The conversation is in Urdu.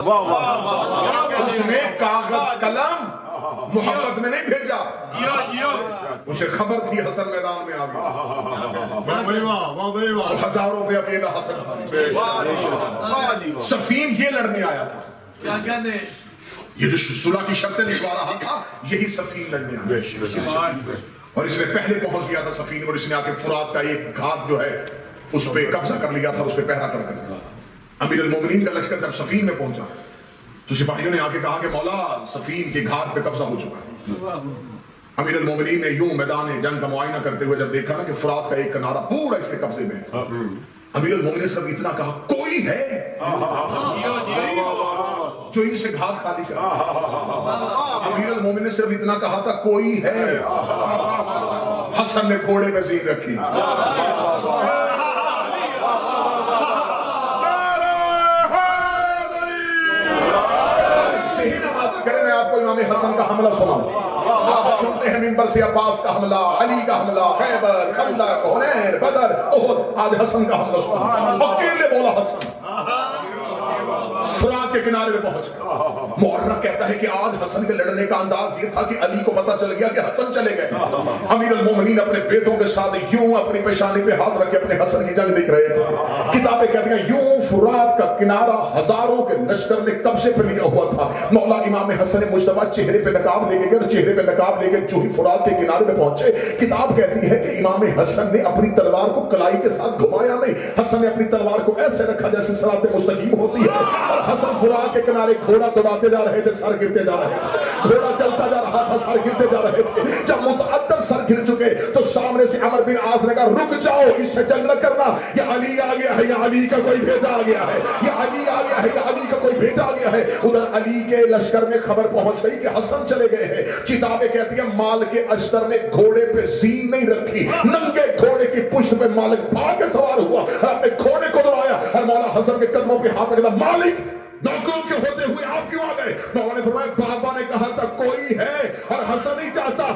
اس نے کاغذ قلم محبت میں نہیں بھیجا، اسے خبر تھی حسن میدان میں آ گیا، ہزاروں پہ اکیلا حسن، سفین یہ لڑنے آیا تھا، یہ جو صلح کی شرطیں لکھوا رہا تھا یہی سفین لڑنے آیا، اور اس نے پہلے پہنچ گیا تھا سفین، اور اس نے آ کے فرات کا ایک گھاٹ جو ہے اس پہ قبضہ کر لیا تھا، اس پہ پہرا کر کر امیر المومنین کا لشکر جب سفین میں پہنچا تو سپاہیوں نے آ کے کہا کہ مولا سفین کے گھاٹ پہ قبضہ ہو چکا ہے۔ امیر المومنین نے یوں میدان جنگ کا معائنہ کرتے ہوئے جب دیکھا نا کہ فرات کا ایک کنارہ پورا اس کے قبضے میں ہے، امیر المومنین نے صرف اتنا کہا کوئی ہے جو ان سے گھاٹ خالی کرے، امیر المومنین نے صرف اتنا کہا تھا کوئی ہے، حسن نے گھوڑے پہ زین رکھی، میں آپ کو امام حسن کا حملہ سناؤں، آپ سنتے ہیں منبر سے عباس کا حملہ، علی کا حملہ، خیبر، خندق، حنین، بدر، احد، آج حسن کا حملہ سناؤں، اکیلے بولا حسن فرات کے کنارے میں پہنچ گیا۔ مورخ کہتا ہے کہ آج حسن کے لڑنے کا انداز یہ تھا کہ علی کو پتہ چل گیا کہ حسن چلے گئے، امیر المومنین اپنے بیٹوں کے ساتھ یوں اپنی پیشانی پہ ہاتھ رکھ کے اپنے حسن کی جنگ دیکھ رہے تھے، کتابیں کہتی ہیں یوں فرات کا کنارہ ہزاروں کے لشکر نے قبضے پہ لیا ہوا تھا، مولا امام حسن مجتبیٰ چہرے پہ نقاب لے کے گئے، اور چہرے پہ نقاب لے کے جو ہی فرات کے کنارے پہ پہنچے، کتاب کہتی ہے کہ امام حسن نے اپنی تلوار کو کلائی کے ساتھ گھمایا نہیں، حسن نے اپنی تلوار کو ایسے رکھا جیسے صراط مستقیم ہوتی ہے، اور حسن فرات کے کنارے گھوڑا دوڑاتے جا رہے تھے، سر گرتے جا رہے تھے، گھوڑا چلتا جا رہا تھا، سر گرتے جا رہے تھے، جب متعدد سر گر چکے تو سامنے سے عمر بن عاص نے کہا رک جاؤ، اس سے جنگ نہ کرنا، یہ علی آ گیا ہے، یہ علی کا کوئی بیٹا آ گیا ہے، یہ علی آ گیا ہے، یہ علی کا کوئی بیٹا آ گیا ہے۔ ادھر علی کے لشکر میں خبر پہنچ گئی کہ حسن چلے گئے ہیں، کتابیں کہتی ہیں مال کے اشتر نے گھوڑے پہ زین نہیں رکھی، ننگے گھوڑے کی پشت پہ مالک بھاگ کے سوار ہوا اور اپنے گھوڑے کو دوڑایا، اور مولا حسن کے قدموں پہ ہاتھ رکھا، مالک نوکروں کے ہوتے ہوئے آپ کیوں آ گئے؟ مولا نے فرمایا بابا نے کہا تھا کوئی ہے، اور حسن نہیں چاہتا